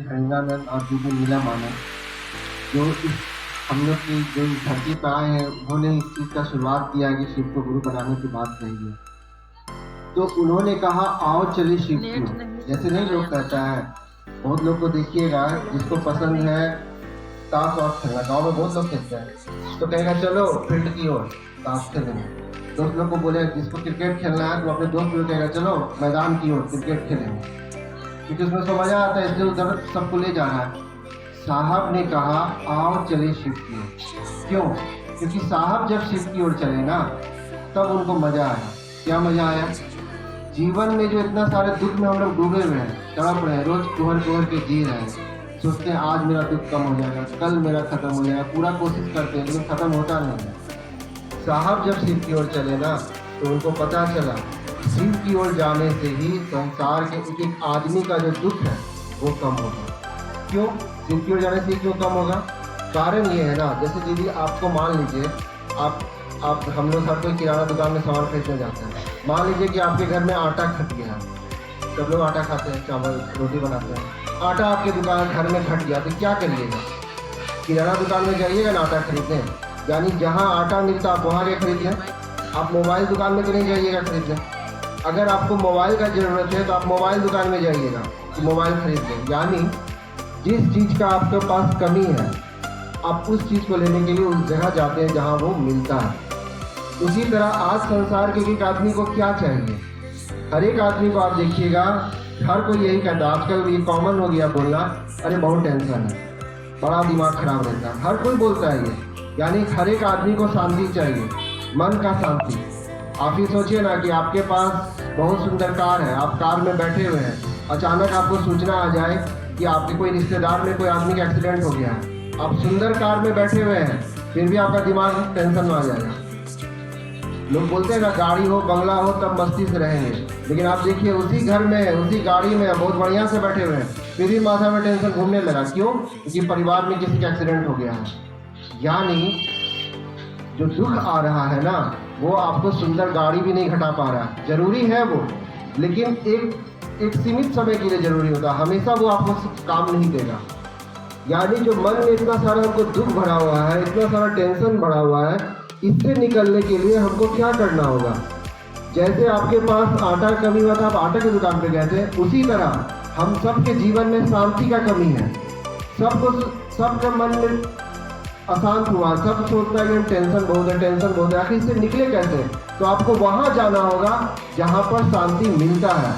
हरिनानंद और दीदी नीला मानव जो इस हम लोग की जो इस धरती पर आए हैं, उन्होंने इस चीज़ का शुरुआत किया कि शिव को गुरु बनाने की बात कही है। तो उन्होंने कहा आओ चलिए शिव की ओर। जैसे नहीं लोग कहता है, बहुत लोग को देखिएगा जिसको पसंद है ताश वाश खेलना, गाँव में बहुत लोग खेलते हैं, तो कहेगा चलो फील्ड की ओर ताश खेलेंगे। दोस्त लोग को बोले जिसको क्रिकेट खेलना है तो अपने दोस्त लोग कहेगा चलो मैदान की ओर क्रिकेट खेलेंगे, क्योंकि उसमें तो मजा आता है, इसलिए उधर सबको ले जा रहा है। साहब ने कहा आओ चले शिव की ओर। क्यों? क्योंकि साहब जब शिव की ओर चले ना, तब उनको मजा आया। क्या मजा आया? जीवन में जो इतना सारे दुख में हम लोग डूबे हुए हैं, तड़प रहे हैं, रोज कुहर कुहर के जी रहे हैं, सोचते हैं आज मेरा दुख कम हो जाएगा, कल मेरा खत्म हो जाएगा, पूरा कोशिश करते हैं लेकिन खत्म होता नहीं है। साहब जब शिव की ओर चले ना, तो उनको पता चला शिव की ओर जाने से ही संसार के एक एक आदमी का जो दुख है वो कम होगा। क्यों? शिव की ओर जाने से क्यों कम होगा? कारण ये है ना, जैसे दीदी आपको मान लीजिए आप हम लोग हर कोई किराना दुकान में सामान खरीदने जाते हैं। मान लीजिए कि आपके घर में आटा खट गया, सब लोग आटा खाते हैं, चावल रोटी बनाते हैं, आटा आपके दुकान घर में घट गया तो क्या करिएगा? किराना दुकान में जाइएगा ना आटा खरीदने, यानी जहाँ आटा मिलता आप वहाँ गए खरीदिए। आप मोबाइल दुकान में तो नहीं जाइएगा खरीदने। अगर आपको मोबाइल का ज़रूरत है तो आप मोबाइल दुकान में जाइएगा कि मोबाइल खरीद लें। यानी जिस चीज़ का आपके पास कमी है, आप उस चीज़ को लेने के लिए उस जगह जाते हैं जहाँ वो मिलता है। उसी तरह आज संसार के एक आदमी को क्या चाहिए? हर एक आदमी को आप देखिएगा, हर कोई यही कहता है, आजकल ये कॉमन हो गया बोलना, अरे बहुत टेंशन है, बड़ा दिमाग खराब रहता है, हर कोई बोलता है ये। यानी हर एक आदमी को शांति चाहिए, मन का शांति। आप ही सोचिए ना कि आपके पास बहुत सुंदर कार है, आप कार में बैठे हुए हैं, अचानक आपको सूचना आ जाए कि आपके कोई रिश्तेदार में कोई आदमी का एक्सीडेंट हो गया है। आप सुंदर कार में बैठे हुए हैं, फिर भी आपका दिमाग टेंशन में आ जाएगा। लोग बोलते हैं ना गाड़ी हो बंगला हो तब मस्ती से रहेंगे, लेकिन आप देखिए उसी घर में उसी गाड़ी में बहुत बढ़िया से बैठे हुए हैं, फिर भी माथा में टेंशन घूमने लगा। क्यों? क्योंकि परिवार में किसी का एक्सीडेंट हो गया है। यानी जो दुख आ रहा है ना, वो आपको सुंदर गाड़ी भी नहीं घटा पा रहा है। जरूरी है वो, लेकिन एक सीमित समय के लिए जरूरी होता है, हमेशा वो आपको काम नहीं देगा। यानी जो मन में इतना सारा हमको दुख भरा हुआ है, इतना सारा टेंशन भरा हुआ है, इससे निकलने के लिए हमको क्या करना होगा? जैसे आपके पास आटा कमी हुआ था, आप आटा की दुकान पे गए थे, उसी तरह हम सबके जीवन में शांति का कमी है। सबका मन में अशांत हुआ, सब सोचता है कि टेंशन बहुत है, टेंशन बहुत है, आखिर इससे निकले कैसे? तो आपको वहाँ जाना होगा जहाँ पर शांति मिलता है।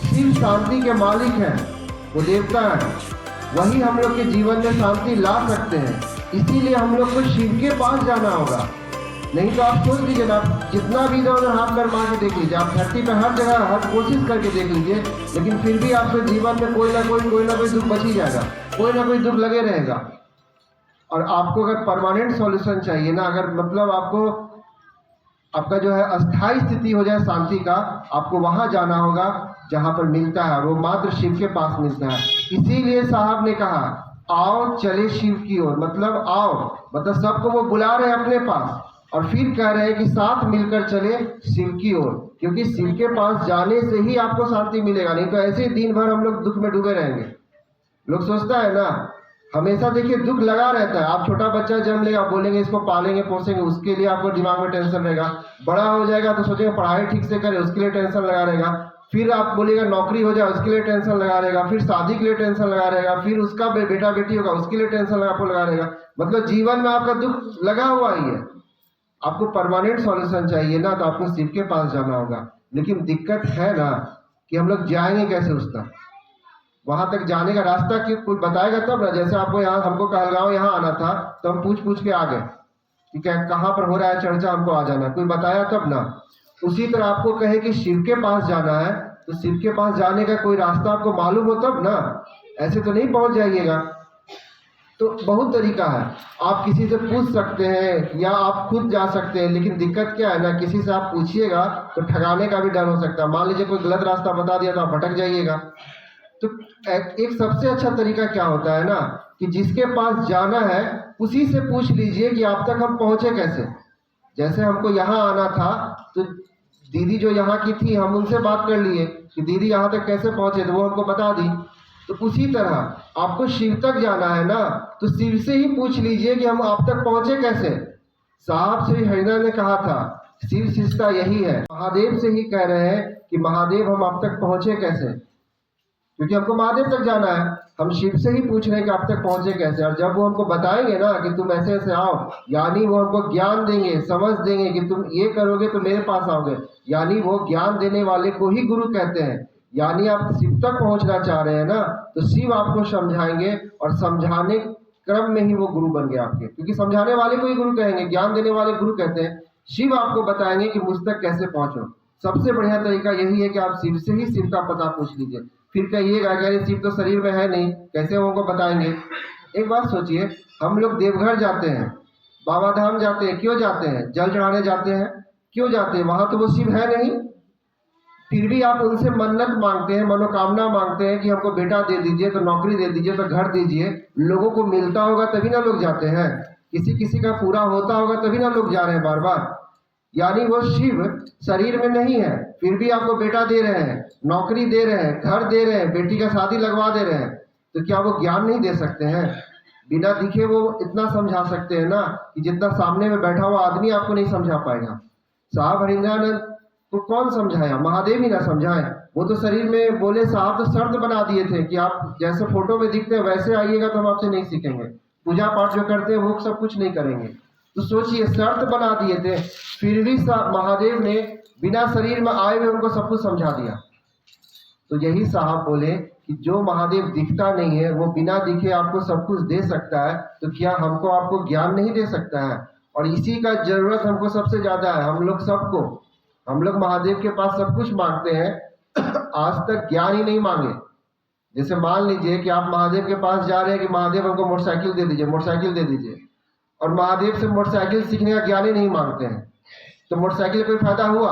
शिव शांति के मालिक हैं, वो देवता है, वही हम लोग के जीवन में शांति ला सकते हैं। इसीलिए हम लोग को शिव के पास जाना होगा। नहीं तो आप सोच लीजिए ना, जितना भी इधर उधर हाथ पैर मार के देख लीजिए, आप धरती पर हर जगह हर कोशिश करके देख लीजिए, लेकिन फिर भी आपके जीवन में कोई ना कोई दुख बच ही जाएगा, कोई ना कोई दुख लगे रहेगा। और आपको अगर परमानेंट सॉल्यूशन चाहिए ना, अगर मतलब आपका जो है अस्थायी स्थिति हो जाए शांति का, आपको वहां जाना होगा जहां पर मिलता है, वो मात्र शिव के पास मिलता है। इसीलिए साहब ने कहा आओ चले शिव की ओर, मतलब आओ, मतलब सबको वो बुला रहे हैं अपने पास, और फिर कह रहे हैं कि साथ मिलकर चले शिव की ओर, क्योंकि शिव के पास जाने से ही आपको शांति मिलेगा। नहीं तो ऐसे ही दिन भर हम लोग दुख में डूबे रहेंगे। लोग सोचता है ना, हमेशा देखिए दुख लगा रहता है। आप छोटा बच्चा जन्म लेगा, बोलेंगे इसको पालेंगे पोसेंगे, उसके लिए आपको दिमाग में टेंशन रहेगा। बड़ा हो जाएगा तो सोचेंगे पढ़ाई ठीक से करे, उसके लिए टेंशन लगा रहेगा। फिर आप बोलेगा नौकरी हो जाए, उसके लिए टेंशन लगा रहेगा। फिर शादी के लिए टेंशन लगा रहेगा। फिर उसका बेटा बेटी होगा, उसके लिए टेंशन आपको लगा रहेगा। मतलब जीवन में आपका दुख लगा हुआ ही है। आपको परमानेंट सॉल्यूशन चाहिए ना, तो आपको शिव के पास जाना होगा। लेकिन दिक्कत है ना कि हम लोग जाएंगे कैसे उस तक? वहां तक जाने का रास्ता कोई बताएगा तब ना। जैसे आपको यहाँ, हमको कहलगांव यहाँ आना था, तो हम पूछ के आ गए कि कहाँ पर हो रहा है चर्चा, हमको आ जाना, कोई बताया तब ना। उसी तरह आपको कहे कि शिव के पास जाना है, तो शिव के पास जाने का कोई रास्ता आपको मालूम हो तब ना, ऐसे तो नहीं पहुंच जाइएगा। तो बहुत तरीका है, आप किसी से पूछ सकते हैं या आप खुद जा सकते हैं। लेकिन दिक्कत क्या है ना, किसी से आप पूछिएगा तो ठगाने का भी डर हो सकता है। मान लीजिए कोई गलत रास्ता बता दिया तो आप भटक जाइएगा। तो एक सबसे अच्छा तरीका क्या होता है ना, कि जिसके पास जाना है उसी से पूछ लीजिए कि आप तक हम पहुंचे कैसे। जैसे हमको यहाँ आना था, तो दीदी जो यहाँ की थी, हम उनसे बात कर लिए कि दीदी यहाँ तक कैसे पहुंचे, तो वो हमको बता दी। तो उसी तरह आपको शिव तक जाना है ना, तो शिव से ही पूछ लीजिए कि हम आप तक पहुंचे कैसे। साहब श्री हरिनाथ ने कहा था शिव शिष्टता यही है। महादेव से ही कह रहे हैं कि महादेव हम आप तक पहुंचे कैसे, क्योंकि हमको महादेव तक जाना है। हम शिव से ही पूछ रहे हैं कि आप तक पहुंचे कैसे। और जब वो हमको बताएंगे ना कि तुम ऐसे ऐसे आओ, यानी वो हमको ज्ञान देंगे, समझ देंगे कि तुम ये करोगे तो मेरे पास आओगे, यानी वो ज्ञान देने वाले को ही गुरु कहते हैं। यानी आप शिव तक पहुंचना चाह रहे हैं ना, तो शिव आपको समझाएंगे और समझाने क्रम में ही वो गुरु बन गए आपके, क्योंकि समझाने वाले को ही गुरु कहेंगे, ज्ञान देने वाले गुरु कहते हैं। शिव आपको बताएंगे कि मुझ तक कैसे पहुंचो। सबसे बढ़िया तरीका यही है कि आप शिव से ही शिव का पता पूछ लीजिए। फिर कहिएगा कि अरे शिव तो शरीर में है नहीं, कैसे वो हमको बताएंगे। एक बात सोचिए, हम लोग देवघर जाते हैं, बाबा धाम जाते हैं, क्यों जाते हैं? जल चढ़ाने जाते हैं, क्यों जाते हैं? वहां तो वो शिव है नहीं, फिर भी आप उनसे मन्नत मांगते हैं, मनोकामना मांगते हैं कि हमको बेटा दे दीजिए, तो नौकरी दे दीजिए, तो घर दीजिए। लोगों को मिलता होगा तभी ना लोग जाते हैं, किसी किसी का पूरा होता होगा तभी ना लोग जा रहे हैं बार बार। यानी वो शिव शरीर में नहीं है, फिर भी आपको बेटा दे रहे हैं, नौकरी दे रहे हैं, घर दे रहे हैं, बेटी का शादी लगवा दे रहे हैं, तो क्या वो ज्ञान नहीं दे सकते हैं? बिना दिखे वो इतना समझा सकते हैं ना कि जितना सामने में बैठा हुआ आदमी आपको नहीं समझा पाएगा। साहब हरिंद्रानंद तो कौन समझाया? महादेव ही ना समझाए। वो तो शरीर में बोले, साहब तो शर्त बना दिए थे कि आप जैसे फोटो में दिखते हैं वैसे आइएगा तो हम आपसे नहीं सीखेंगे, पूजा पाठ जो करते हैं वो सब कुछ नहीं करेंगे। तो सोचिए, शर्त बना दिए थे, फिर भी महादेव ने बिना शरीर में आए हुए उनको सब कुछ समझा दिया। तो यही साहब बोले कि जो महादेव दिखता नहीं है वो बिना दिखे आपको सब कुछ दे सकता है, तो क्या हमको आपको ज्ञान नहीं दे सकता है? और इसी का जरूरत हमको सबसे ज्यादा है, हम लोग सबको। हम लोग महादेव के पास सब कुछ मांगते हैं आज तक ज्ञान ही नहीं मांगे। जैसे मान लीजिए कि आप महादेव के पास जा रहे हैं कि महादेव हमको मोटरसाइकिल दे दीजिए, मोटरसाइकिल दे दीजिए, और महादेव से मोटरसाइकिल सीखने का ज्ञान ही नहीं मांगते हैं, तो मोटरसाइकिल कोई फायदा हुआ?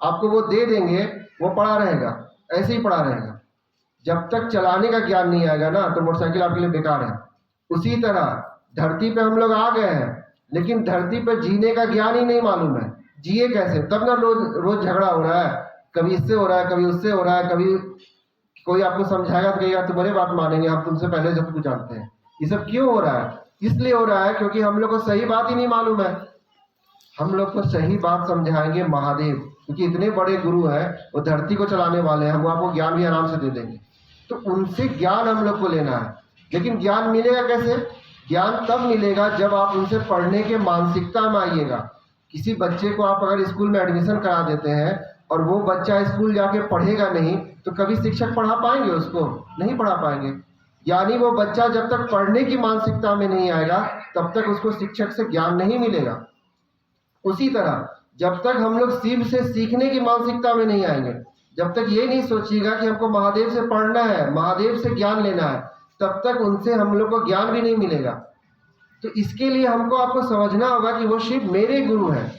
आपको वो दे देंगे, वो पड़ा रहेगा, ऐसे ही पड़ा रहेगा। जब तक चलाने का ज्ञान नहीं आएगा ना, तो मोटरसाइकिल आपके लिए बेकार है। उसी तरह धरती पे हम लोग आ गए हैं, लेकिन धरती पर जीने का ज्ञान ही नहीं मालूम है, जिए कैसे? तब ना रोज रोज झगड़ा हो रहा है, कभी इससे हो रहा है, कभी उससे हो रहा है, कभी कोई आपको समझाएगा तो कहेगा तुम्हारी बात मानेंगे, हम तुमसे पहले सब कुछ जानते हैं। ये सब क्यों हो रहा है? इसलिए हो रहा है क्योंकि हम लोग को सही बात ही नहीं मालूम है। हम लोग को सही बात समझाएंगे महादेव, क्योंकि इतने बड़े गुरु हैं, वो धरती को चलाने वाले हैं, हम आपको ज्ञान भी आराम से दे देंगे। तो उनसे ज्ञान हम लोग को लेना है। लेकिन ज्ञान मिलेगा कैसे? ज्ञान तब मिलेगा जब आप उनसे पढ़ने के मानसिकता में आइएगा। किसी बच्चे को आप अगर स्कूल में एडमिशन करा देते हैं और वो बच्चा स्कूल जाके पढ़ेगा नहीं, तो कभी शिक्षक पढ़ा पाएंगे उसको? नहीं पढ़ा पाएंगे। यानी वो बच्चा जब तक पढ़ने की मानसिकता में नहीं आएगा तब तक उसको शिक्षक से ज्ञान नहीं मिलेगा। उसी तरह जब तक हम लोग शिव से सीखने की मानसिकता में नहीं आएंगे, जब तक ये नहीं सोचिएगा कि हमको महादेव से पढ़ना है, महादेव से ज्ञान लेना है, तब तक उनसे हम लोग को ज्ञान भी नहीं मिलेगा। तो इसके लिए हमको आपको समझना होगा कि वो शिव मेरे गुरु हैं।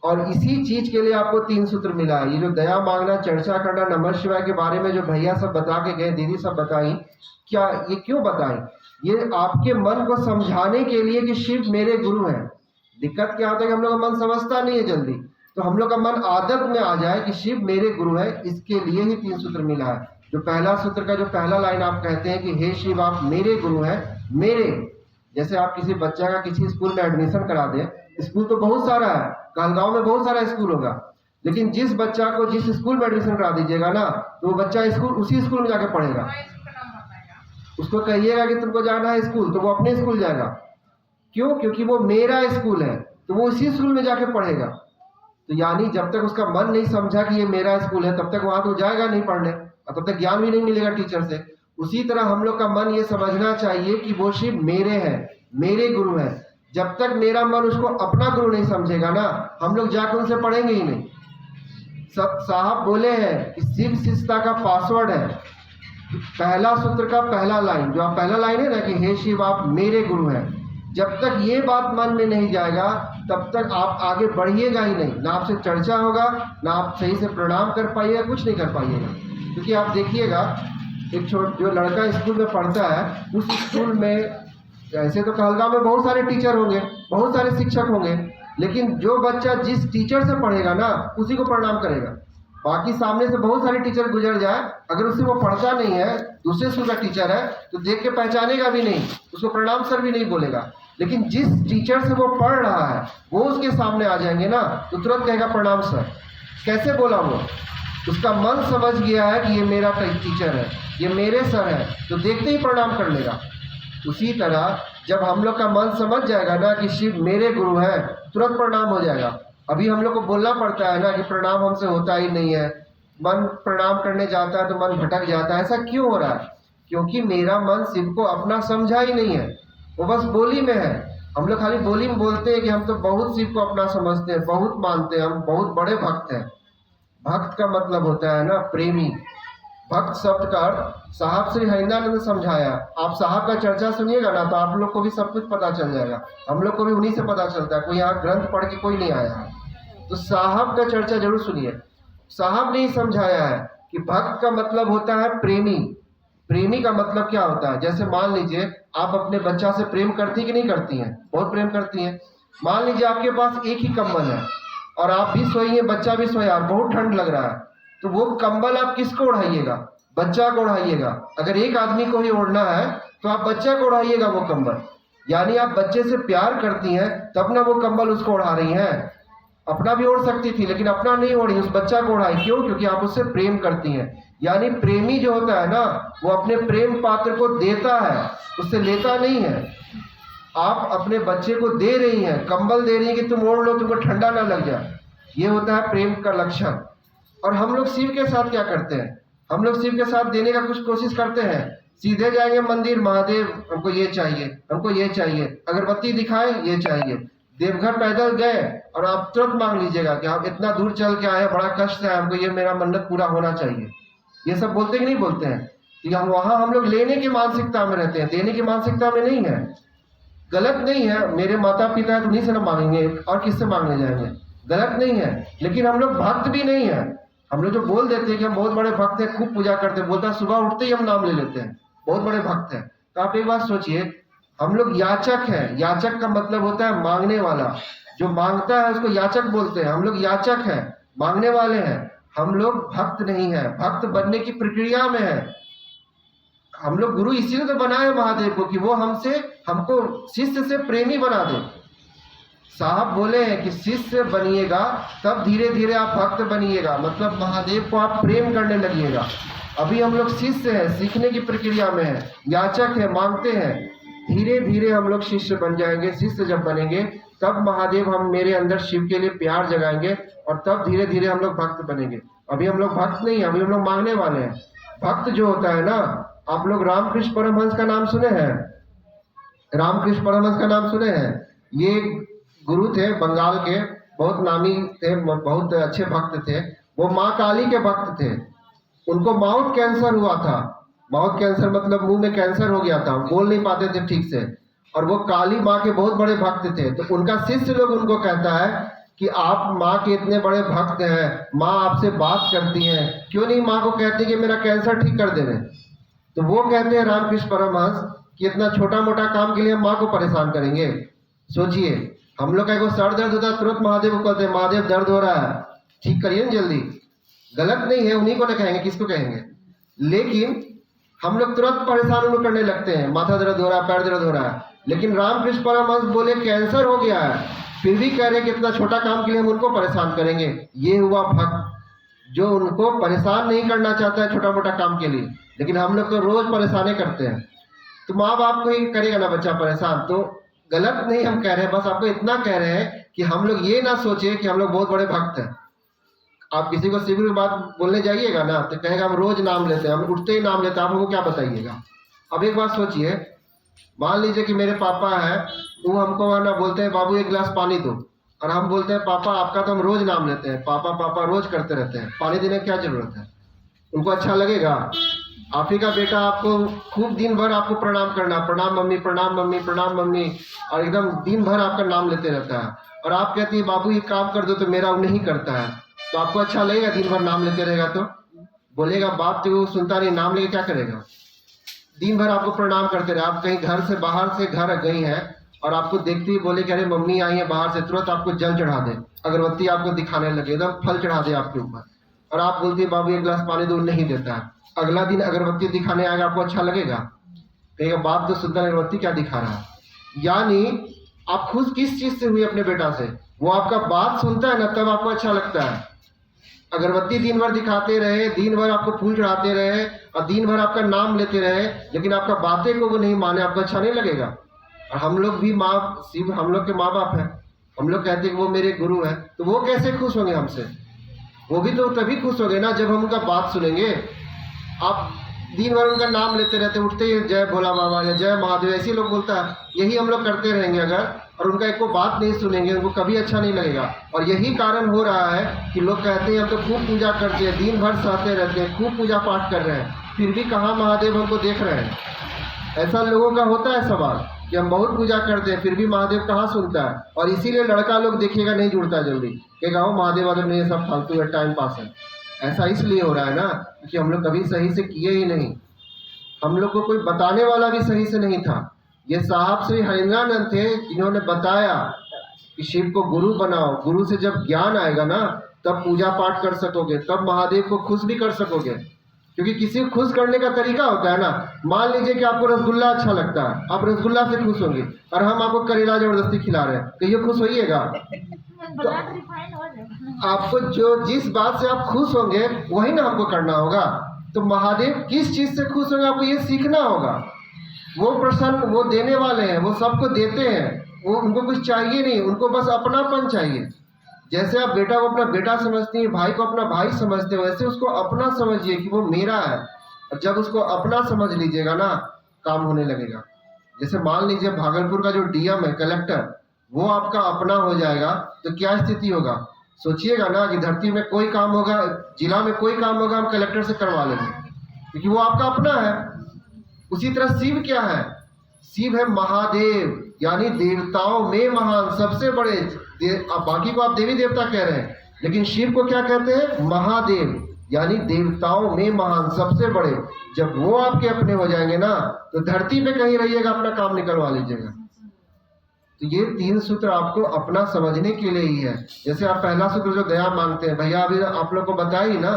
और इसी चीज के लिए आपको 3 सूत्र मिला है। ये जो दया मांगना, चर्चा करना, नमः शिवाय के बारे में जो भैया सब बता के गए, दीदी सब बताई, क्या ये क्यों बताई? ये आपके मन को समझाने के लिए कि शिव मेरे गुरु हैं। दिक्कत क्या होता है कि हम लोग का मन समझता नहीं है जल्दी, तो हम लोग का मन आदत में आ जाए कि शिव मेरे गुरु है। इसके लिए ही 3 सूत्र मिला है। जो पहला सूत्र का जो पहला लाइन आप कहते हैं कि हे शिव आप मेरे गुरु हैं, मेरे। जैसे आप किसी बच्चा का किसी स्कूल में एडमिशन करा दें, स्कूल तो बहुत सारा है, कहलगांव में बहुत सारा स्कूल होगा, लेकिन जिस बच्चा को जिस स्कूल में एडमिशन करा दीजिएगा ना, तो वो बच्चा स्कूल उसी स्कूल में जाके पढ़ेगा। उसको कहिएगा कि तुमको जाना है स्कूल, तो वो अपने स्कूल जाएगा। क्यों? क्योंकि वो मेरा स्कूल है, तो वो उसी स्कूल में जाके पढ़ेगा। तो यानी जब तक उसका मन नहीं समझा कि ये मेरा स्कूल है, तब तक वहां तो जाएगा नहीं पढ़ने, और तब तक ज्ञान भी नहीं मिलेगा टीचर से। उसी तरह हम लोग का मन ये समझना चाहिए कि वो शिव मेरे हैं, मेरे गुरु हैं। जब तक मेरा मन उसको अपना गुरु नहीं समझेगा ना, हम लोग जाकर उनसे पढ़ेंगे ही नहीं। सब साहब बोले हैं कि शिव शिष्टता का पासवर्ड है पहला सूत्र का पहला लाइन, जो आप पहला लाइन है ना कि हे शिव आप मेरे गुरु हैं। जब तक ये बात मन में नहीं जाएगा तब तक आप आगे बढ़िएगा ही नहीं, ना आपसे चर्चा होगा, ना आप सही से प्रणाम कर पाइएगा, कुछ नहीं कर पाइएगा। क्योंकि आप देखिएगा, एक जो लड़का स्कूल में पढ़ता है, उस स्कूल में ऐसे तो कहलगांव में बहुत सारे टीचर होंगे, बहुत सारे शिक्षक होंगे, लेकिन जो बच्चा जिस टीचर से पढ़ेगा ना, उसी को प्रणाम करेगा। बाकी सामने से बहुत सारे टीचर गुजर जाए, अगर उससे वो पढ़ता नहीं है, दूसरे स्कूल का टीचर है, तो देख के पहचानेगा भी नहीं, उसको प्रणाम सर भी नहीं बोलेगा। लेकिन जिस टीचर से वो पढ़ रहा है वो उसके सामने आ जाएंगे ना, तो तुरंत कहेगा प्रणाम सर। कैसे बोला वो? उसका मन समझ गया है कि ये मेरा टीचर है, ये मेरे सर है, तो देखते ही प्रणाम कर लेगा। उसी तरह जब हम लोग का मन समझ जाएगा ना कि शिव मेरे गुरु हैं, तुरंत प्रणाम हो जाएगा। अभी हम लोग को बोलना पड़ता है ना कि प्रणाम हमसे होता ही नहीं है, मन प्रणाम करने जाता है तो मन भटक जाता है। ऐसा क्यों हो रहा है? क्योंकि मेरा मन शिव को अपना समझा ही नहीं है, वो बस बोली में है। हम लोग खाली बोली में बोलते हैं कि हम तो बहुत शिव को अपना समझते हैं, बहुत मानते हैं, हम बहुत बड़े भक्त हैं। भक्त का मतलब होता है ना प्रेमी। भक्त शब्द का अर्थ साहब श्री हरिंद्रानंद ने समझाया। आप साहब का चर्चा सुनिएगा ना तो आप लोग को भी सब कुछ पता चल जाएगा। हम लोग को भी उन्हीं से पता चलता है, कोई यहाँ ग्रंथ पढ़ के कोई नहीं आया है। तो साहब का चर्चा जरूर सुनिए। साहब ने ही समझाया है कि भक्त का मतलब होता है प्रेमी। प्रेमी का मतलब क्या होता है? जैसे मान लीजिए आप अपने बच्चा से प्रेम करती कि नहीं करती हैं? बहुत प्रेम करती हैं। मान लीजिए आपके पास एक ही कंबल है और आप भी सोई हैं, बच्चा भी सोया, बहुत ठंड लग रहा है, तो वो कंबल आप किसको ओढ़ाइएगा? बच्चा को ओढ़ाइएगा। अगर एक आदमी को ही ओढ़ना है तो आप बच्चा को ओढ़ाइएगा वो कंबल। यानी आप बच्चे से प्यार करती हैं तब ना वो कंबल उसको ओढ़ा रही हैं। अपना भी ओढ़ सकती थी लेकिन अपना नहीं ओढ़ी, उस बच्चा को ओढ़ाई। क्यों? क्योंकि आप उससे प्रेम करती हैं। यानी प्रेमी जो होता है ना, वो अपने प्रेम पात्र को देता है, उससे लेता नहीं है। आप अपने बच्चे को दे रही हैं, कंबल दे रही हैं कि तुम ओढ़ लो, तुमको ठंडा ना लग जाए। ये होता है प्रेम का लक्षण। और हम लोग शिव के साथ क्या करते हैं? हम लोग शिव के साथ देने का कुछ कोशिश करते हैं। सीधे जाएंगे मंदिर, महादेव हमको ये चाहिए, हमको ये चाहिए, अगरबत्ती दिखाए, ये चाहिए। देवघर पैदल गए और आप तुरंत मांग लीजिएगा कि आप इतना दूर चल के आए, बड़ा कष्ट है हमको, ये मेरा मन्नत पूरा होना चाहिए। ये सब बोलते कि नहीं बोलते हैं? कि हम वहाँ हम लोग लेने की मानसिकता में रहते हैं, देने की मानसिकता में नहीं है। गलत नहीं है, मेरे माता पिता है तो उन्हीं से ना मांगेंगे, और किससे मांगने जाएंगे? गलत नहीं है। लेकिन हम लोग भक्त भी नहीं है। हम लोग जो बोल देते हैं कि हम बहुत बड़े भक्त हैं, खूब पूजा करते हैं, बोलता है सुबह उठते ही हम नाम ले लेते हैं, बहुत बड़े भक्त हैं। तो आप एक बात सोचिए, हम लोग याचक हैं। याचक का मतलब होता है मांगने वाला। जो मांगता है उसको याचक बोलते हैं। हम लोग याचक हैं, मांगने वाले हैं। हम लोग भक्त नहीं है, भक्त बनने की प्रक्रिया में है। हम लोग गुरु इसीलिए तो बनाए महादेव को कि वो हमको शिष्य से प्रेमी बना दे। साहब बोले हैं कि शिष्य बनिएगा तब धीरे धीरे आप भक्त बनिएगा, मतलब महादेव को आप प्रेम करने लगिएगा। अभी हम लोग शिष्य हैं, सीखने की प्रक्रिया में है, याचक है, मांगते हैं। धीरे धीरे हम लोग शिष्य बन जाएंगे। शिष्य जब बनेंगे तब महादेव हम मेरे अंदर शिव के लिए प्यार जगाएंगे और तब धीरे धीरे हम लोग भक्त बनेंगे। अभी हम लोग भक्त नहीं है, अभी हम लोग मांगने वाले हैं। भक्त जो होता है ना, आप लोग रामकृष्ण परमहंस का नाम सुने हैं? रामकृष्ण परमहंस का नाम सुने हैं? ये गुरु थे बंगाल के, बहुत नामी थे, बहुत अच्छे भक्त थे। वो माँ काली के भक्त थे। उनको माउथ कैंसर हुआ था। माउथ कैंसर मतलब मुंह में कैंसर हो गया था, बोल नहीं पाते थे ठीक से। और वो काली माँ के बहुत बड़े भक्त थे। तो उनका शिष्य लोग उनको कहता है कि आप माँ के इतने बड़े भक्त हैं, माँ आपसे बात करती हैं, क्यों नहीं माँ को कहते कि मेरा कैंसर ठीक कर देने? तो वो कहते हैं रामकृष्ण परमहंस कि इतना छोटा मोटा काम के लिए हम माँ को परेशान करेंगे? सोचिए, हम लोग का एक सर दर्द होता है तुरंत महादेव को कहते हैं महादेव दर्द हो रहा है, ठीक करिए ना जल्दी। गलत नहीं है, उन्हीं को ना कहेंगे, किसको कहेंगे? लेकिन हम लोग तुरंत परेशान उनको करने लगते हैं, माथा दर्द हो रहा है, पैर दर्द हो रहा है। लेकिन रामकृष्ण परमहंस बोले कैंसर हो गया है, फिर भी कह रहे कि इतना छोटा काम के लिए हम उनको परेशान करेंगे। ये हुआ भक्त, जो उनको परेशान नहीं करना चाहता है छोटा मोटा काम के लिए। लेकिन हम लोग तो रोज परेशानी करते हैं। तो माँ बाप को ही करेगा ना बच्चा परेशान, तो गलत नहीं हम कह रहे हैं, बस आपको इतना कह रहे हैं कि हम लोग ये ना सोचे कि हम लोग बहुत बड़े भक्त हैं। आप किसी को शिव की बात बोलने जाइएगा ना तो कहेगा हम रोज नाम लेते हैं, हम उठते ही नाम लेते हैं, आप हमको क्या बताइएगा? अब एक बात सोचिए, मान लीजिए कि मेरे पापा है, वो हमको ना बोलते हैं बाबू एक गिलास पानी दो, और हम बोलते हैं पापा आपका तो हम रोज नाम लेते हैं, पापा पापा रोज करते रहते हैं, पानी देने की क्या जरूरत है? उनको अच्छा लगेगा? आप ही का बेटा आपको खूब दिन भर आपको प्रणाम करना, प्रणाम मम्मी, प्रणाम मम्मी, प्रणाम मम्मी, और एकदम दिन भर आपका नाम लेते रहता है, और आप कहती है बाबू ये काम कर दो तो मेरा वो नहीं करता है, तो आपको अच्छा लगेगा? दिन भर नाम लेते रहेगा तो बोलेगा बाप तो वो सुनता नहीं, नाम लेके क्या करेगा? दिन भर आपको प्रणाम करते रहे। आप कहीं घर से बाहर से घर गई हैं और आपको देखते ही बोले कि अरे मम्मी आई है बाहर से, तुरंत आपको जल चढ़ा दे, अगरबत्ती आपको दिखाने लगे, एकदम फल चढ़ा दे आपके ऊपर। और आप बोलते हैं बाबू एक गिलास पानी दो, नहीं देता है। अगला दिन अगरबत्ती दिखाने आएगा, आपको अच्छा लगेगा? कहेगा बाप तो सुंदर अगरबत्ती क्या दिखा रहा है। यानी आप खुश किस चीज से हुए अपने बेटा से? वो आपका बात सुनता है ना, तब आपको अच्छा लगता है। अगरबत्ती दिन भर दिखाते रहे, दिन भर आपको फूल चढ़ाते रहे और दिन भर आपका नाम लेते रहे, लेकिन आपका बातें को वो नहीं माने, आपको अच्छा नहीं लगेगा। और हम लोग भी शिव हम लोग के माँ बाप हैं, हम लोग कहते हैं कि वो मेरे गुरु हैं, तो वो कैसे खुश होंगे हमसे? वो भी तो तभी खुश होंगे ना जब हम उनका बात सुनेंगे। आप दिन भर उनका नाम लेते रहते, उठते ही जय भोला बाबा या जय महादेव ऐसे लोग बोलता है, यही हम लोग करते रहेंगे अगर, और उनका एक को बात नहीं सुनेंगे, उनको कभी अच्छा नहीं लगेगा। और यही कारण हो रहा है कि लोग कहते हैं हम तो खूब पूजा करते हैं, दिन भर सहते रहते हैं, खूब पूजा पाठ कर रहे हैं, फिर भी कहाँ महादेव हमको देख रहे हैं। ऐसा लोगों का होता है सवाल कि हम बहुत पूजा करते हैं फिर भी महादेव कहाँ सुनता है। और इसीलिए लड़का लोग देखिएगा नहीं जुड़ता जल्दी, कहेगा वो महादेव वादेव नहीं, सब फालतू है, टाइम पास है। ऐसा इसलिए हो रहा है ना कि हम लोग कभी सही से किए ही नहीं, हम लोग को कोई बताने वाला भी सही से नहीं था। ये साहब श्री हरिंद्रानंद थे जिन्होंने बताया कि शिव को गुरु बनाओ, गुरु से जब ज्ञान आएगा ना तब पूजा पाठ कर सकोगे, तब महादेव को खुश भी कर सकोगे। क्योंकि किसी को खुश करने का तरीका होता है ना। मान लीजिए कि आपको रसगुल्ला अच्छा लगता है, आप रसगुल्ला से खुश होंगे, और हम आपको करेला जबरदस्ती खिला रहे हैं, कहिए खुश होइएगा? तो आपको जो जिस बात से आप खुश होंगे वही ना हमको करना होगा। तो महादेव किस चीज से खुश होंगे आपको ये सीखना होगा। वो प्रसन्न, वो देने वाले हैं, वो सबको देते हैं, वो उनको कुछ चाहिए नहीं, उनको बस अपनापन चाहिए। जैसे आप बेटा को अपना बेटा समझती हैं, भाई को अपना भाई समझते हो, वैसे उसको अपना समझिए कि वो मेरा है। और जब उसको अपना समझ लीजिएगा ना, काम होने लगेगा। जैसे मान लीजिए भागलपुर का जो डीएम है, कलेक्टर, वो आपका अपना हो जाएगा तो क्या स्थिति होगा? सोचिएगा ना कि धरती में कोई काम होगा, जिला में कोई काम होगा, हम कलेक्टर से करवा लेंगे क्योंकि वो आपका अपना है। उसी तरह शिव क्या है? शिव है महादेव, यानी देवताओं में महान, सबसे बड़े। बाकी को आप देवी देवता कह रहे हैं, लेकिन शिव को क्या कहते हैं? महादेव, यानी देवताओं में महान, सबसे बड़े। जब वो आपके अपने हो जाएंगे ना तो धरती पे कहीं रहिएगा, अपना काम निकलवा लीजिएगा। तो ये 3 सूत्र आपको अपना समझने के लिए ही है। जैसे आप पहला सूत्र जो दया मांगते हैं, भैया अभी आप लोग को बताइए ना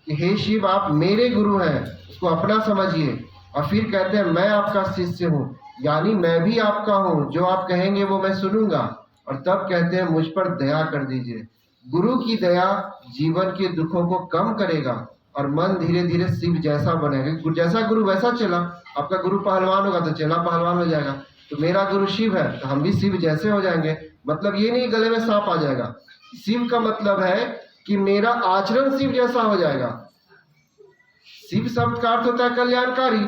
कि हे शिव आप मेरे गुरु हैं, उसको अपना समझिए। और फिर कहते हैं मैं आपका शिष्य हूँ, यानी मैं भी आपका हूँ, जो आप कहेंगे वो मैं सुनूंगा। और तब कहते हैं मुझ पर दया कर दीजिए। गुरु की दया जीवन के दुखों को कम करेगा और मन धीरे धीरे शिव जैसा बनेगा। जैसा गुरु वैसा चला। आपका गुरु पहलवान होगा तो चेला पहलवान हो जाएगा। तो मेरा गुरु शिव है तो हम भी शिव जैसे हो जाएंगे। मतलब ये नहीं गले में सांप आ जाएगा। शिव का मतलब है कि मेरा आचरण शिव जैसा हो जाएगा। शिव शब्द का अर्थ होता है कल्याणकारी,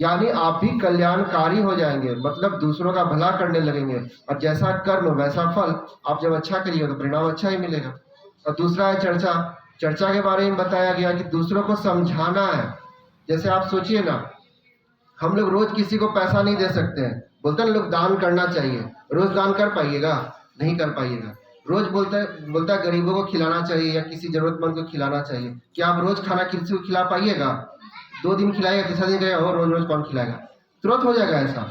यानी आप भी कल्याणकारी हो जाएंगे, मतलब दूसरों का भला करने लगेंगे। और जैसा कर्म वैसा फल, आप जब अच्छा करिए तो परिणाम अच्छा ही मिलेगा। और दूसरा है चर्चा। चर्चा के बारे में बताया गया कि दूसरों को समझाना है। जैसे आप सोचिए ना, हम लोग रोज किसी को पैसा नहीं दे सकते हैं, बोलते हैं लोग दान करना चाहिए। रोज दान कर पाइएगा? नहीं कर पाइएगा। रोज बोलता है गरीबों को खिलाना चाहिए या किसी जरूरतमंद को खिलाना चाहिए। क्या आप रोज खाना किसी को खिला पाइएगा? 2 दिन खिलाएगा, तीसरा दिन कहेगा रोज रोज कौन खिलाएगा? तुरंत हो जाएगा ऐसा।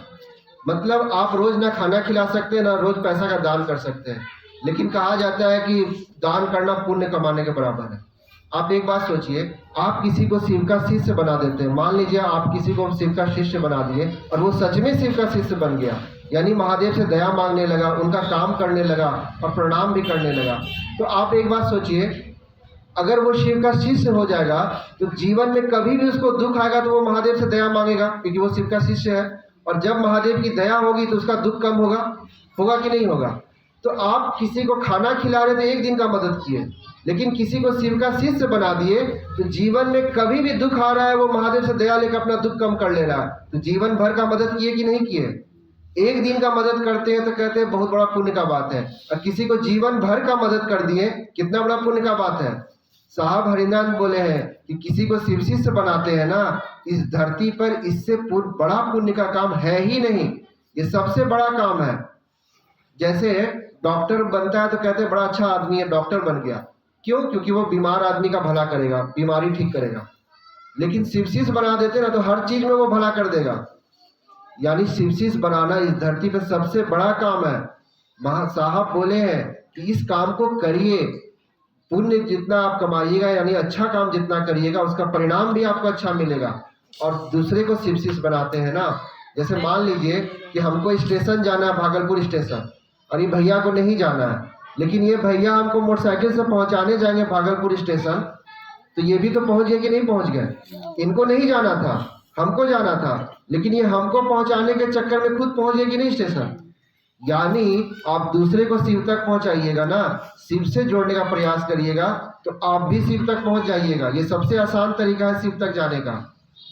मतलब आप रोज ना खाना खिला सकते ना रोज पैसा का दान कर सकते हैं। लेकिन कहा जाता है कि दान करना पुण्य कमाने के बराबर है। आप एक बात सोचिए, आप किसी को शिव का शिष्य बना देते हैं। मान लीजिए आप किसी को शिव का शिष्य बना दिए और वो सच में शिव का शिष्य बन गया, यानी महादेव से दया मांगने लगा, उनका काम करने लगा और प्रणाम भी करने लगा। तो आप एक बात सोचिए, अगर वो शिव का शिष्य हो जाएगा तो जीवन में कभी भी उसको दुख आएगा तो वो महादेव से दया मांगेगा क्योंकि वो शिव का शिष्य है। और जब महादेव की दया होगी तो उसका दुख कम होगा कि नहीं होगा? तो आप किसी को खाना खिला रहे थे, 1 दिन का मदद किए, लेकिन किसी को शिव का शिष्य बना दिए तो जीवन में कभी भी दुख आ रहा है वो महादेव से दया लेकर अपना दुख कम कर ले रहा है। तो जीवन भर का मदद किए कि नहीं किए? 1 दिन का मदद करते हैं तो कहते हैं बहुत बड़ा पुण्य का बात है, और किसी को जीवन भर का मदद कर दिए, कितना बड़ा पुण्य का बात है। साहब हरिनाथ बोले हैं कि किसी को शिव शिष्य बनाते हैं ना, इस धरती पर इससे बड़ा पुण्य का काम है ही नहीं। ये सबसे बड़ा काम है। जैसे डॉक्टर बनता है तो कहते हैं बड़ा अच्छा आदमी है, डॉक्टर बन गया। क्यों? क्योंकि वो बीमार आदमी का भला करेगा, बीमारी ठीक करेगा। लेकिन शिव शिष्य बना देते ना तो हर चीज में वो भला कर देगा। यानी शिव शिष्य बनाना इस धरती पर सबसे बड़ा काम है। साहब बोले हैं कि इस काम को करिए, पुण्य जितना आप कमाइएगा यानी अच्छा काम जितना करिएगा उसका परिणाम भी आपको अच्छा मिलेगा। और दूसरे को शिवशिष बनाते हैं ना। जैसे मान लीजिए कि हमको स्टेशन जाना है, भागलपुर स्टेशन, और ये भैया को नहीं जाना है, लेकिन ये भैया हमको मोटरसाइकिल से पहुंचाने जाएंगे भागलपुर स्टेशन, तो ये भी तो पहुंच गए कि नहीं पहुंच गए। इनको नहीं जाना था, हमको जाना था, लेकिन ये हमको पहुंचाने के चक्कर में खुद पहुंच गए कि नहीं स्टेशन। यानी आप दूसरे को शिव तक पहुंचाइएगा ना, शिव से जोड़ने का प्रयास करिएगा तो आप भी शिव तक पहुंच जाइएगा। ये सबसे आसान तरीका है शिव तक जाने का।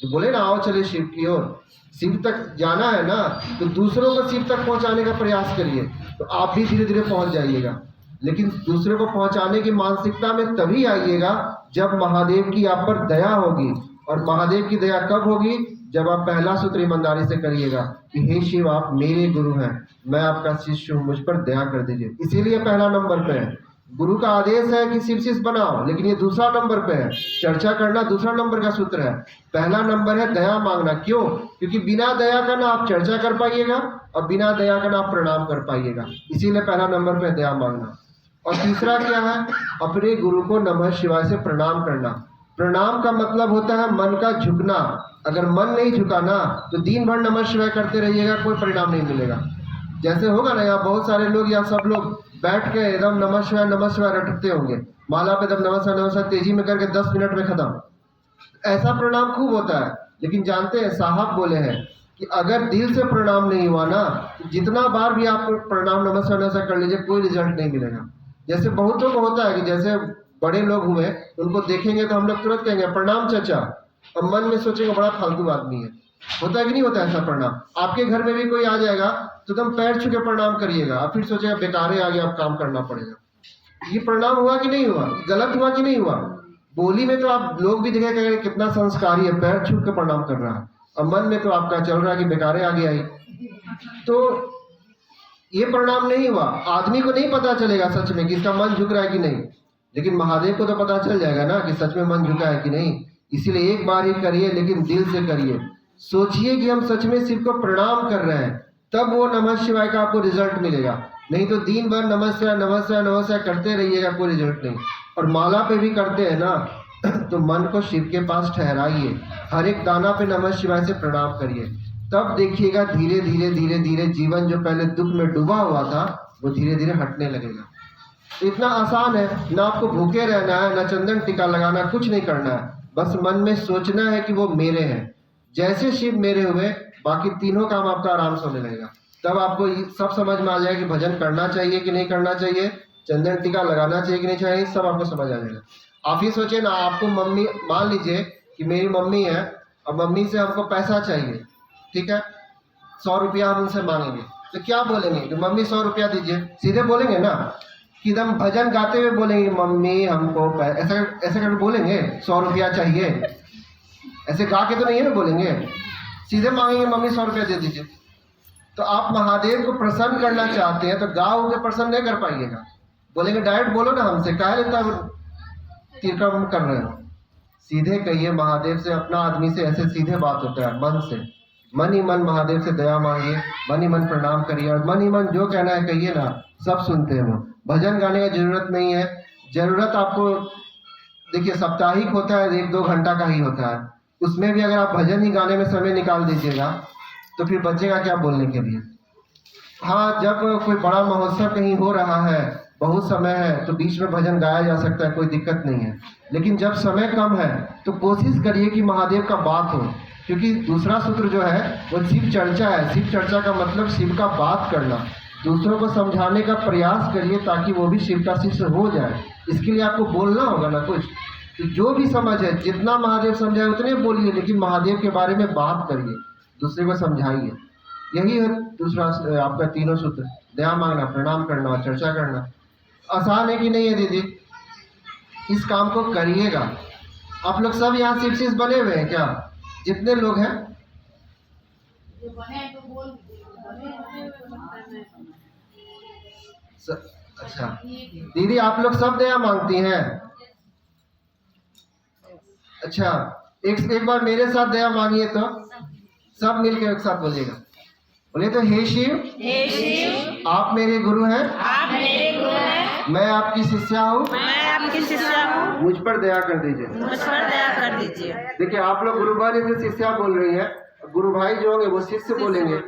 तो बोले ना आओ चले शिव की ओर, शिव तक जाना है ना, तो दूसरों को शिव तक पहुंचाने का प्रयास करिए तो आप भी धीरे धीरे पहुंच जाइएगा। लेकिन दूसरे को पहुंचाने की मानसिकता में तभी आइएगा जब महादेव की आप पर दया होगी। और महादेव की दया कब होगी? जब आप पहला सूत्र ईमानदारी से करिएगा कि हे शिव आप मेरे गुरु हैं, मैं आपका शिष्य हूँ, मुझ पर दया कर दीजिए। इसीलिए पहला नंबर पे है। गुरु का आदेश है कि शिव शिष्य बनाओ, लेकिन ये दूसरा नंबर पे है। चर्चा करना दूसरा नंबर का सूत्र है। पहला नंबर है दया मांगना। क्यों? क्योंकि बिना दया का ना आप चर्चा कर पाइएगा और बिना दया का ना आप प्रणाम कर पाइएगा। इसीलिए पहला नंबर पे दया मांगना। और तीसरा क्या है? अपने गुरु को नमः शिवाय से प्रणाम करना। प्रणाम का मतलब होता है मन का झुकना। अगर मन नहीं झुका ना तो दिन भर नमः शिवाय करते रहिएगा, कोई परिणाम नहीं मिलेगा। जैसे होगा ना यहाँ बहुत सारे लोग या सब लोग बैठ के एकदम नमः शिवाय रटते होंगे, माला पे एकदम नमः तेजी में करके 10 मिनट में खत्म। ऐसा प्रणाम खूब होता है, लेकिन जानते हैं साहब बोले हैं कि अगर दिल से प्रणाम नहीं हुआ ना तो जितना बार भी आप प्रणाम नमः शिवाय कर लीजिए कोई रिजल्ट नहीं मिलेगा। जैसे बहुतों को होता है कि जैसे बड़े लोग हुए उनको देखेंगे तो हम लोग तुरंत कहेंगे प्रणाम चाचा, और मन में सोचेंगे बड़ा फालतू आदमी है। होता है कि नहीं होता ऐसा प्रणाम? आपके घर में भी कोई आ जाएगा तो तुम पैर छू के प्रणाम करिएगा, आप फिर सोचेगा बेकारे आ गया, अब काम करना पड़ेगा। ये प्रणाम हुआ कि नहीं हुआ? गलत हुआ कि नहीं हुआ? बोली में तो आप लोग भी देखेंगे कितना संस्कारी है, पैर छू के प्रणाम कर रहा है, और मन में तो आपका चल रहा है कि बेकारे आ गया ही। तो ये प्रणाम नहीं हुआ। आदमी को नहीं पता चलेगा सच में कि इसका मन झुक रहा है कि नहीं, लेकिन महादेव को तो पता चल जाएगा ना कि सच में मन झुका है कि नहीं। इसीलिए एक बार ही करिए, लेकिन दिल से करिए। सोचिए कि हम सच में शिव को प्रणाम कर रहे हैं, तब वो नमः शिवाय का आपको रिजल्ट मिलेगा। नहीं तो दिन भर नमः शिवाय करते रहिएगा, कोई रिजल्ट नहीं। और माला पे भी करते हैं ना तो मन को शिव के पास ठहराइए, हर एक दाना पे नमः शिवाय से प्रणाम करिए, तब देखिएगा धीरे धीरे जीवन जो पहले दुख में डूबा हुआ था वो धीरे धीरे हटने लगेगा। तो इतना आसान है, ना आपको भूखे रहना है, ना चंदन टीका लगाना, कुछ नहीं करना है। बस मन में सोचना है कि वो मेरे हैं। जैसे शिव मेरे हुए बाकी तीनों काम आपका आराम से होने लगेगा। तब आपको सब समझ में आ जाएगा कि भजन करना चाहिए कि नहीं करना चाहिए, चंदन टीका लगाना चाहिए कि नहीं चाहिए, सब आपको समझ आ जाएगा। आप ही सोचिए ना, आपको मम्मी, मान लीजिए कि मेरी मम्मी है और मम्मी से हमको पैसा चाहिए, ठीक है, 100 रुपया हम उनसे मांगेंगे, तो क्या बोलेंगे कि मम्मी 100 रुपया दीजिए? सीधे बोलेंगे ना कि एकदम भजन गाते हुए बोलेंगे मम्मी हमको ऐसा ऐसे करके बोलेंगे 100 रुपया चाहिए? ऐसे गा के तो नहीं है ना बोलेंगे, सीधे मांगेंगे मम्मी 100 रुपया दे दीजिए। तो आप महादेव को प्रसन्न करना चाहते हैं तो गा के प्रसन्न नहीं कर पाइएगा। बोलेंगे डायरेक्ट बोलो ना हमसे, काहे लेता तिरकम कर रहे हो। सीधे कहिए महादेव से, अपना आदमी से ऐसे सीधे बात होता है, मन से। मन ही मन महादेव से दया मांगिए, मन ही मन प्रणाम करिए, और मन ही मन जो कहना है कहिए ना, सब सुनते हैं वो। भजन गाने की जरूरत नहीं है। जरूरत आपको देखिए साप्ताहिक होता है, 1-2 घंटा का ही होता है, उसमें भी अगर आप भजन ही गाने में समय निकाल दीजिएगा तो फिर बचेगा क्या बोलने के लिए। हाँ, जब कोई बड़ा महोत्सव कहीं हो रहा है, बहुत समय है, तो बीच में भजन गाया जा सकता है, कोई दिक्कत नहीं है। लेकिन जब समय कम है तो कोशिश करिए कि महादेव का बात हो, क्योंकि दूसरा सूत्र जो है वो शिव चर्चा है। शिव चर्चा का मतलब शिव का बात करना, दूसरों को समझाने का प्रयास करिए ताकि वो भी शिव का शिष्य हो जाए। इसके लिए आपको बोलना होगा ना कुछ, तो जो भी समझ है, जितना महादेव समझाए उतने बोलिए, लेकिन महादेव के बारे में बात करिए, दूसरे को समझाइए। यही है दूसरा आपका तीनों सूत्र, दया मांगना, प्रणाम करना और चर्चा करना। आसान है कि नहीं है दीदी? इस काम को करिएगा। आप लोग सब यहाँ शिव शिष्य बने हुए हैं क्या? जितने लोग हैं अच्छा दीदी, आप लोग सब दया मांगती हैं? अच्छा, एक बार मेरे साथ दया मांगिए तो सब मिलकर एक साथ बोलिएगा। बोले तो हे शिव, आप मेरे गुरु हैं, मैं आपकी शिष्या हूँ, आपकी शिष्या हूँ, मुझ पर दया कर दीजिए। मुझ पर दया कर दीजिए। देखिए आप लोग गुरु भाई से शिष्या बोल रही हैं, गुरु भाई जो होंगे वो शिष्य बोलेंगे।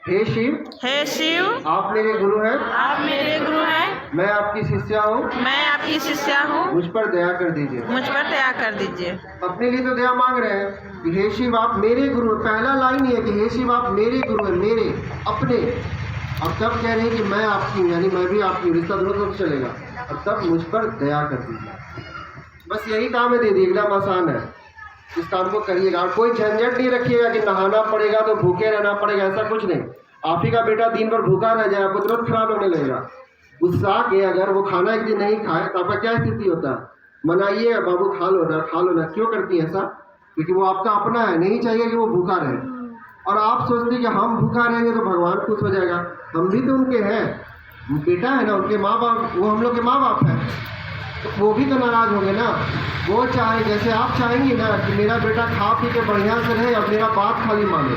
हे शिव, हे शिव, आप मेरे गुरु हैं, आप मेरे गुरु हैं, मैं आपकी शिष्या हूँ, मैं आपकी शिष्या हूँ, मुझ पर दया कर दीजिए। मुझ पर दया कर दीजिए। अपने लिए तो दया मांग रहे हैं कि हे शिव आप मेरे गुरु हैं। पहला लाइन ही है कि हे शिव आप मेरे गुरु हैं, मेरे अपने। अब तब कह रहे हैं कि मैं आपकी हूँ, यानी मैं भी आपकी हूँ, रिश्ता दोनों तरफ चलेगा। अब तब मुझ पर दया कर दीजिए। बस यही काम है दीदी, एकदम आसान है। इस काम को करिएगा और कोई झंझट नहीं रखिएगा कि नहाना पड़ेगा तो भूखे रहना पड़ेगा, ऐसा कुछ नहीं। आप ही का बेटा दिन भर भूखा रह जाए, आपको तुरंत खराब होने लगेगा। गुस्सा के अगर वो खाना एक दिन नहीं खाए तो आपका क्या स्थिति होता है? मनाइए बाबू खा लो ना, खा लो ना। क्यों करती है ऐसा? क्योंकि वो आपका अपना है, नहीं चाहिए कि वो भूखा रहे। और आप सोचते कि हम भूखा रहेंगे तो भगवान खुश हो जाएगा। हम भी तो उनके हैं, बेटा है ना, उनके माँ बाप, वो हम लोग के माँ बाप हैं, तो वो भी तो नाराज होंगे ना। वो चाहे जैसे आप चाहेंगी ना कि मेरा बेटा खा पी के बढ़िया से रहे और मेरा बात खाली माने,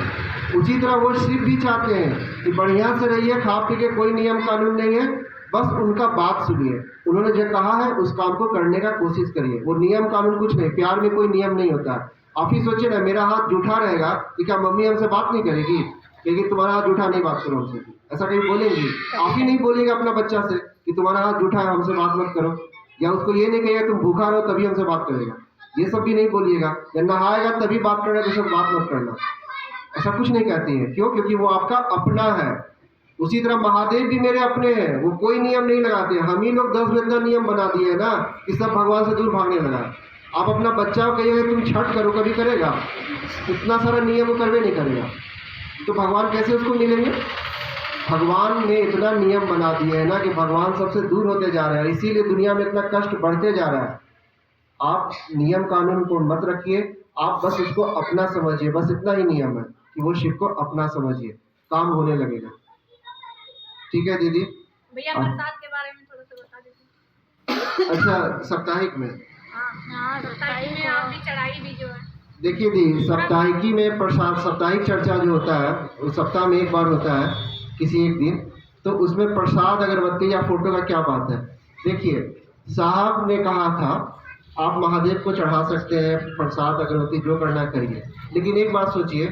उसी तरह वो शिव भी चाहते हैं कि बढ़िया से रहिए, खा पी के, कोई नियम कानून नहीं है, बस उनका बात सुनिए। उन्होंने जो कहा है उस काम को करने का कोशिश करिए। वो नियम कानून कुछ नहीं, प्यार में कोई नियम नहीं होता। आप ही सोचिए ना, मेरा हाथ जूठा रहेगा कि क्या मम्मी हमसे बात नहीं करेगी? क्योंकि तुम्हारा हाथ जूठा नहीं, बात करो हमसे, ऐसा कहीं बोलेंगी? आप ही नहीं बोलिएगा अपना बच्चा से कि तुम्हारा हाथ जूठा है, हमसे बात मत करो। या उसको ये नहीं कहिएगा तुम भूखा रहो तभी हमसे बात करेगा, ये सब भी नहीं बोलिएगा। या नहाएगा तभी बात करना, तो सब बात मत करना, ऐसा कुछ नहीं कहती है। क्यों? क्योंकि वो आपका अपना है। उसी तरह महादेव भी मेरे अपने हैं, वो कोई नियम नहीं लगाते। हम ही लोग 10 गंदा नियम बना दिए है ना कि सब भगवान से दूर भागने लगा। आप अपना बच्चा को कहिएगा तुम छठ करो, कभी करेगा? इतना सारा नियम वो करवे नहीं करेगा, तो भगवान कैसे उसको मिलेंगे? भगवान ने इतना नियम बना दिए है ना कि भगवान सबसे दूर होते जा रहे हैं, इसीलिए दुनिया में इतना कष्ट बढ़ते जा रहा है। आप नियम कानून को मत रखिए, आप बस उसको अपना समझिए, बस इतना ही नियम है कि वो शिव को अपना समझिए, काम होने लगेगा। ठीक है दीदी? भैया प्रसाद के बारे में थोड़ा सा बता दीजिए। अच्छा, साप्ताहिक में? हाँ, साप्ताहिक में आपकी चढ़ाई भी जो है। देखिए दी, साप्ताहिकी में प्रसाद, साप्ताहिक चर्चा जो होता है वो सप्ताह में एक बार होता है, किसी एक दिन। तो उसमें प्रसाद, अगरबत्ती या फोटो का क्या बात है? देखिए साहब ने कहा था आप महादेव को चढ़ा सकते हैं प्रसाद, अगरबत्ती, जो करना करिए। लेकिन एक बात सोचिए,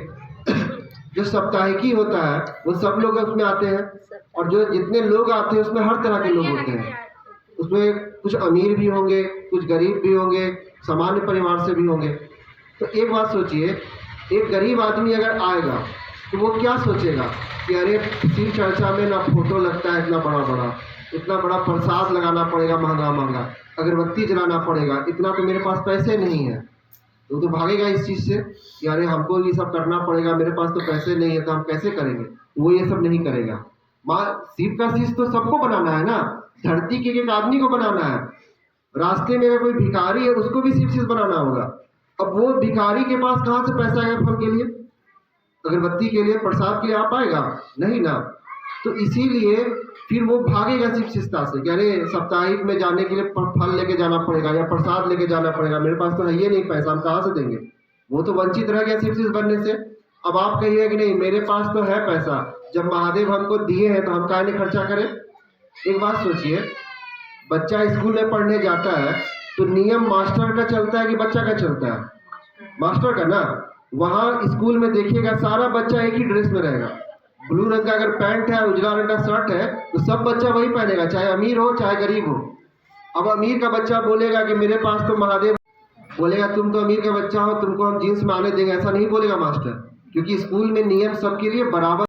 जो साप्ताहिकी होता है वो सब लोग उसमें आते हैं, और जो जितने लोग आते हैं उसमें हर तरह के लोग होते हैं। उसमें कुछ अमीर भी होंगे, कुछ गरीब भी होंगे, सामान्य परिवार से भी होंगे। तो एक बात सोचिए, एक गरीब आदमी अगर आएगा तो वो क्या सोचेगा कि अरे शिव चर्चा में ना फोटो लगता है इतना बड़ा बड़ा, इतना बड़ा प्रसाद लगाना पड़ेगा महंगा महंगा, अगरबत्ती जलाना पड़ेगा, इतना तो मेरे पास पैसे नहीं है। तो भागेगा इस चीज़ से कि अरे हमको ये सब करना पड़ेगा, मेरे पास तो पैसे नहीं है, तो हम कैसे करेंगे? वो ये सब नहीं करेगा। माँ शिव का शिष्य तो सबको बनाना है ना, धरती के एक आदमी को बनाना है। रास्ते में अगर कोई भिखारी है उसको भी शिव शिष्य बनाना होगा। अब वो भिखारी के पास कहाँ से पैसा आएगा फल के लिए, अगरबत्ती के लिए, प्रसाद के लिए? आ पाएगा? नहीं ना। तो इसीलिए फिर वो भागेगा शिव शिष्यता से कि अरे साप्ताहिक में जाने के लिए फल लेके जाना पड़ेगा या प्रसाद लेके जाना पड़ेगा, मेरे पास तो है ये नहीं पैसा, हम कहाँ से देंगे? वो तो वंचित रह गया शिव शिष्य बनने से। अब आप कहिए कि नहीं मेरे पास तो है पैसा, जब महादेव हमको दिए हैं तो हम काहे नहीं खर्चा करें? एक बात सोचिए, बच्चा स्कूल में पढ़ने जाता है तो नियम मास्टर का चलता है कि बच्चा का चलता है? मास्टर का ना। वहाँ स्कूल में देखिएगा सारा बच्चा एक ही ड्रेस में रहेगा, ब्लू रंग का अगर पैंट है, उजला रंग का शर्ट है, तो सब बच्चा वही पहनेगा, चाहे अमीर हो चाहे गरीब हो। अब अमीर का बच्चा बोलेगा कि मेरे पास तो महादेव, बोलेगा तुम तो अमीर का बच्चा हो, तुमको हम जीन्स में आने देंगे, ऐसा नहीं बोलेगा मास्टर, क्योंकि स्कूल में नियम सबके लिए बराबर